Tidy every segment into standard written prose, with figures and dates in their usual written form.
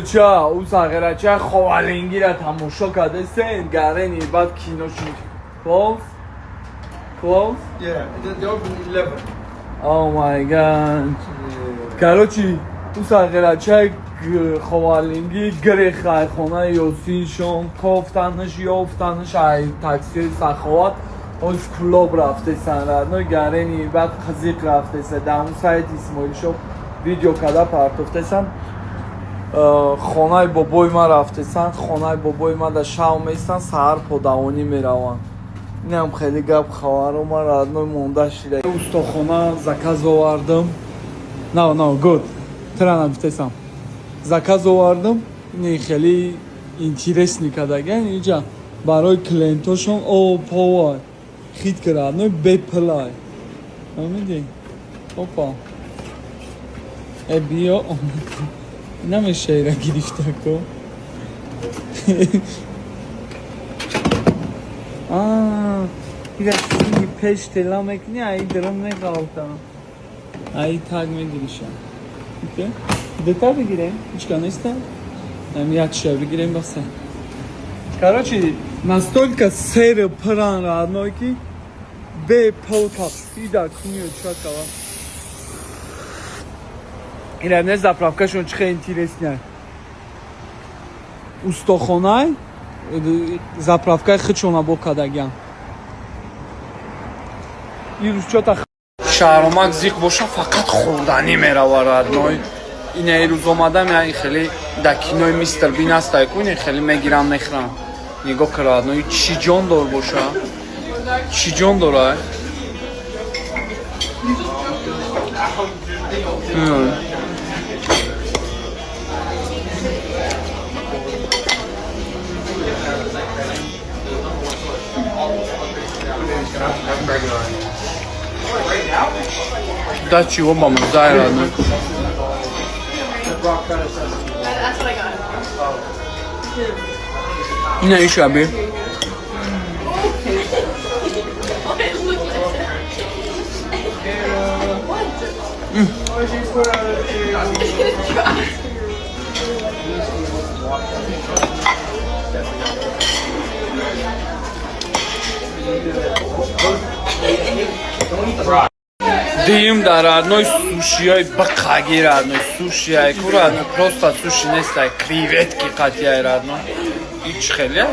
Ча, узагерача ховалингира тамошо кардесен, гарени бад киношин. Close? Close? Yeah, they open 11. Oh my god. Короче, узагерача ховалинги грехай хона ёсиншон, кофтаныш ёфтаныш ай такси саховат. Оз клуб рафтесан радной гарени бад хазиқ рафтеса даун сайт исмоилшо видео када партофтесан. Хонаи бобои ма рафтесан, хонаи бобои ма да шав местан, саҳар подавонӣ мераванд. Инам хеле гап хаварома радной монда шида. Устохона заказ овардам. No, good. Трана битесам. Заказ овардам. Ин хеле интересни кадаган инҷа барои клиентошон повай хит кардной беплай. Фаҳмидӣ? Опа. Биё. Намешайра гирифтако. Ира сини пеш тела мекни, ай драм меғалта. Ай таг мегиришам. Окей? Деталь бигирем? Ҳичка неста? Як шай бигирем баса. Короче, настолько сэр пран родной ки бе полкап. Ида кунё чакава. Ира не заправкашон чихе интересняй. Устохонай заправкаи хичона бо кадаган. Ирус чота шаҳромак зиқ боша фақат хурданӣ мерава радной. Ина ирус омадам яи хеле да кинои мистер бин астай куни хеле мегирам мехрам. Нигоҳ кар радной чӣ ҷон дор боша. Чӣ ҷон дорай? Да чего мама зайра, ну. That's what I got. Не еще аби. Дим дар одной сушиёй бақаги родной сушиай кура просто суши нестай креветки қатияй родной ич хеле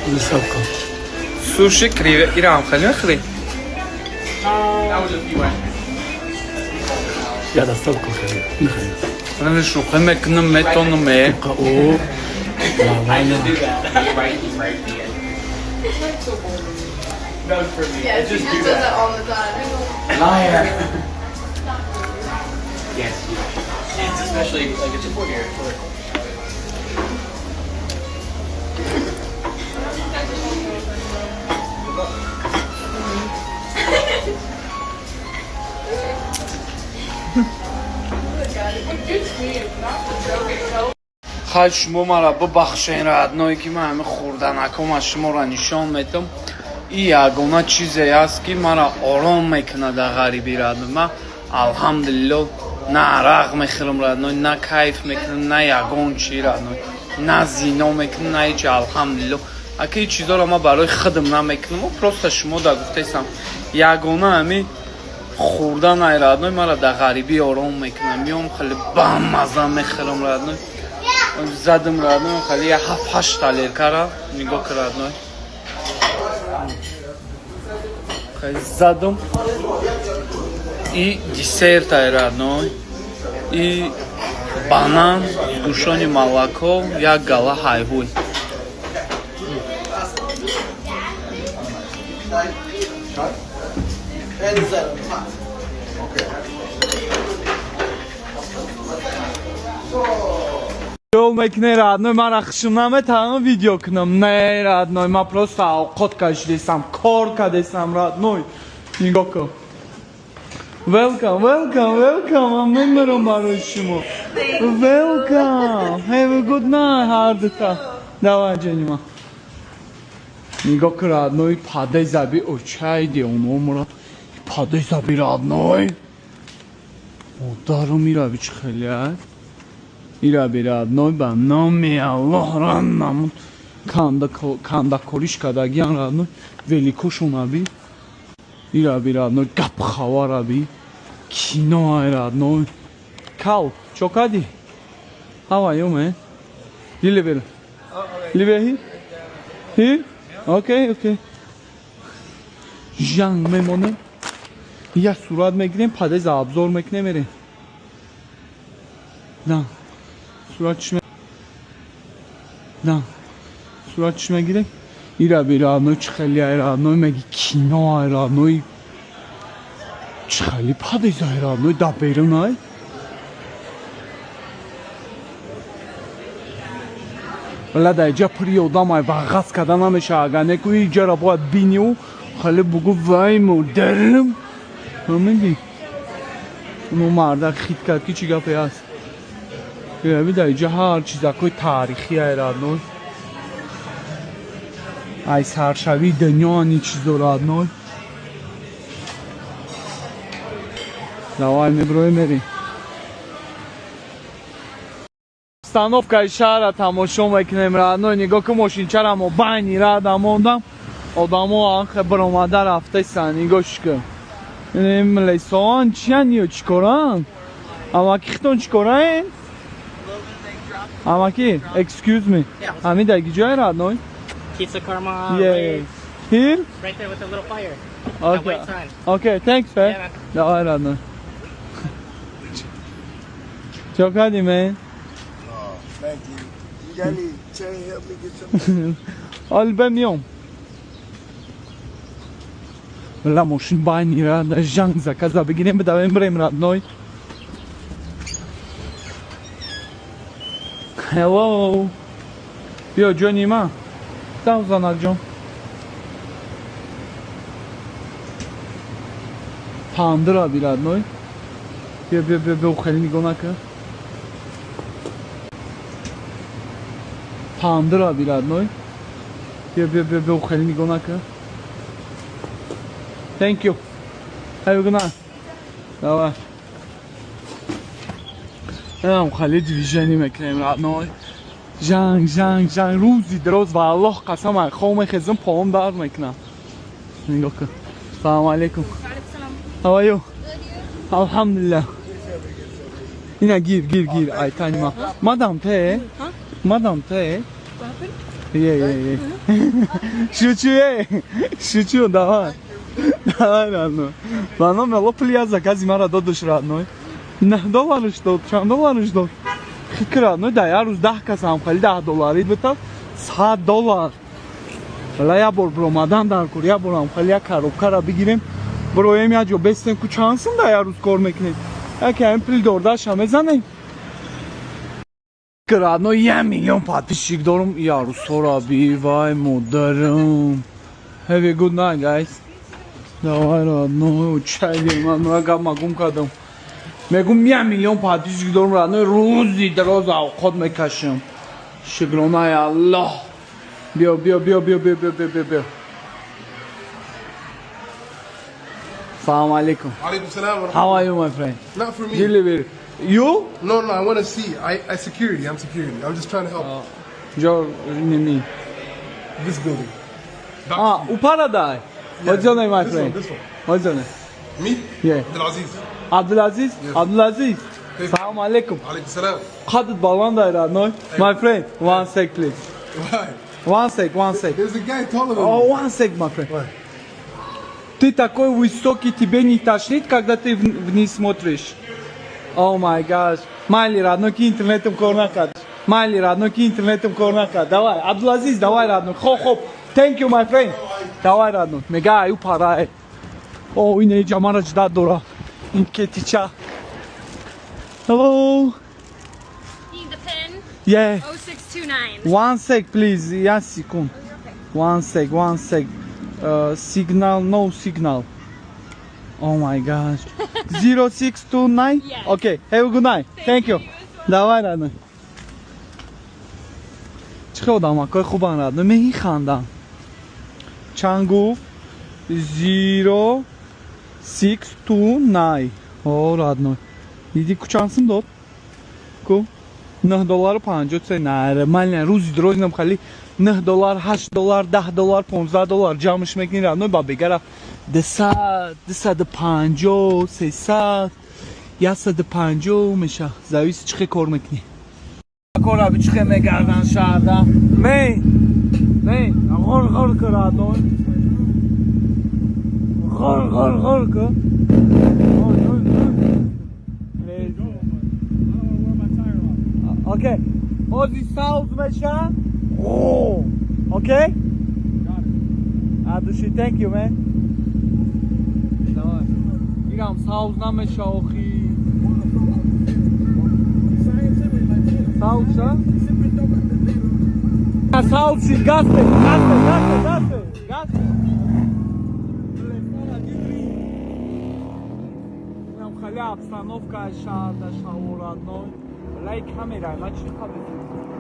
высоко суши кревет ирам хеле хли Я достал кофе. Она что, хэмэкным метономе. О, Yeah, she just does that all the time. Liar. Yes, it's especially like it's important here. Хай шумо мара бубахшен родной ки ман ҳами хурданакома шуморо нишон метам. И ягона чизе аст ки мара ором мекунад дар ғарибӣ родной. Ман алҳамдулилло на арақ мехӯрам родной, на кайф мекунам, на ягон чи родной, на зино мекунам, на ҳеҷ алҳамдулилло. Ака ин чизоро ман барои худам намекунам, просто шумо да гуфтесам ягона ҳами хурданай родной мара дар ғарибӣ ором мекунам. меом хеле бамаза мехӯрам родной. Задам родной хали 7-8 талеркара нигоҳ кар родной. Задам и десерт ай родной. И банан, гӯшони молоко, як гала ҳайвой. Ёл мекне родной, ман рахшим наметавонам видео кунам. Не родной, ман просто овқот кашидесам, кор кардесам родной. Нигоҳ кун. Welcome, ман мемарам барои шумо. Welcome. Have a good night, ҳар дута. Давай ҷонима. نگاه که رادنوی پاده زبی اوچای دی اونو پاده زبی رادنوی دارو میرابی چه خیلی هست میرابی رادنوی با نامی الله ران نمون کاندا کوریش کداگیان رادنوی ولیکوشون ابی میرابی رادنوی گپ خوار ابی کینو های رادنوی کاو چوکادی How are you, man? You live here? Live here? Here? Okay. جنگ میمونه یا صورت میگیریم پدیز ابزار میکنه میریم نه صورتش میگیره ایرا بیرا نوی چه خیلی ایرا نوی میگی کینا ایرا نوی چه خیلی پدیز ایرا نوی دا بیرون های ولی در اینجا پری اودا مای وغاز کدن همیشه اگه نکوی اینجا را باید بینیو خیلی بگو وای مدرم میگی اونو مرده خیت کرد که چی گفه هست بیایی در اینجا هر چیز اکوی تاریخی ایراد نوی ای سرشوی دنیا هنی چیز دارد نوی دوای میبروی میری становка шара тамошо мекунем радной нигоҳ ки мошинчарамо байни рада мондам одамо анхе баромада рафтаистанд нигоҳш кун лесоан чиян ё чикоран амаки хитон чикораен амаки excuse me ҳамин дар ки ҷои радной Pizza Karma. here Right there with the little fire. okay White sign. okay thanks man Yeah, man. давай радной чё кардӣ man Thank you. You got any change? Help me get some. Albe miom. ولی ماشین باید را در جنگ زکازا بگیریم بدویم بریم رادنوی Hello بیا جونی ما داو زنک جون تاندر آبی رادنوی بیا خیلی نگاه نکن تاندر آبی رادنوی بیا خیلی نگاه نکن Thank you. Have a good night. Давай. خیلی دیویژنی میکنیم رادنوی جنگ روزی دراز و الله قسم خوام خزم پاهم در میکنم نگاه کن سلام علیکم How are you? Alhamdulillah اینا گیر ایتانی ما مادام ته یه شوچو давай رادنوی بنا ملا پلیا زکازی مرا دادش رادنوی $10 داد چند دلارش داد خیلی رادنوی در روز 10 کسام خیلی $10 بتاب $100 ولی یا بار برامدن در کوریا برام خیلی کاروبکا را بگیریم برویم یا جو بستن کو چانسم در روز کار میکنیم یکی این پل دورداش هم بزنیم رادنوی 1 میلیون پاتیشیک دارم یا روز سورا بی وای مدرم Have a good night guys давай رادنوی چای دیم من مگم مگم کدام میگم 1 میلیون پاتیشیک دارم رادنوی روزی دراز اوقات میکشم شکرانه الله بیا Assalamu alaikum. Alaikum salam. How are you, my friend? Not for me. You live here. You? No, I want to see. I security. I'm security. I'm just trying to help Your name. this building. Uparadai. What's your name, my friend? This one. What's your name? Me? Yeah. Abdulaziz. Abdulaziz? Assalamu alaikum. Alaikum salam. Khadat Balandai Radnoy. My friend, one sec, please. Why? One sec. There's a guy taller than Oh, me. one sec, my friend. Why? Ты такой высокий, тебе не тошнит, когда ты вниз смотришь? О май гаш. Майли, родной, ки интернетом корнакад. Майли, родной, ки интернетом корнакад. Давай, Абдулазиз, давай, родной. Хоп. Thank you, my friend. Давай, родной. Мега аю парай. О, ине джамара жда дора. Ин кетича. Hello. Need the pin? Yeah. 0629. One sec, please. Я секунд. One sec. Signal, no signal. Oh my gosh. 0629? Yes. Okay, have a good night. Thank you. давай, родной. چه خودم اکای خوبان رادنوی میخندم Чангу 0629. О, родной. Иди кучансым дод. Ку? $9.50 нормально. Рузи дрозинам хали $9, $8, $10, $15 جمعش میکنی رفت. با بگرم 200, 250, 300, 150 میشه. زاویس چخه کار میکنی؟ کارا چخه میگردن شهرده؟ می غر غر کردن. غر که. Okay. Ozzy Styles meşa. Oh. Okay? Got it. Adushi, thank you, man. Давай. İram Styles na meşa oxi. Styles ha? Styles gaste. İram xali обстановка şahada şahur adnoy. Like kamera, maç çıkabilir.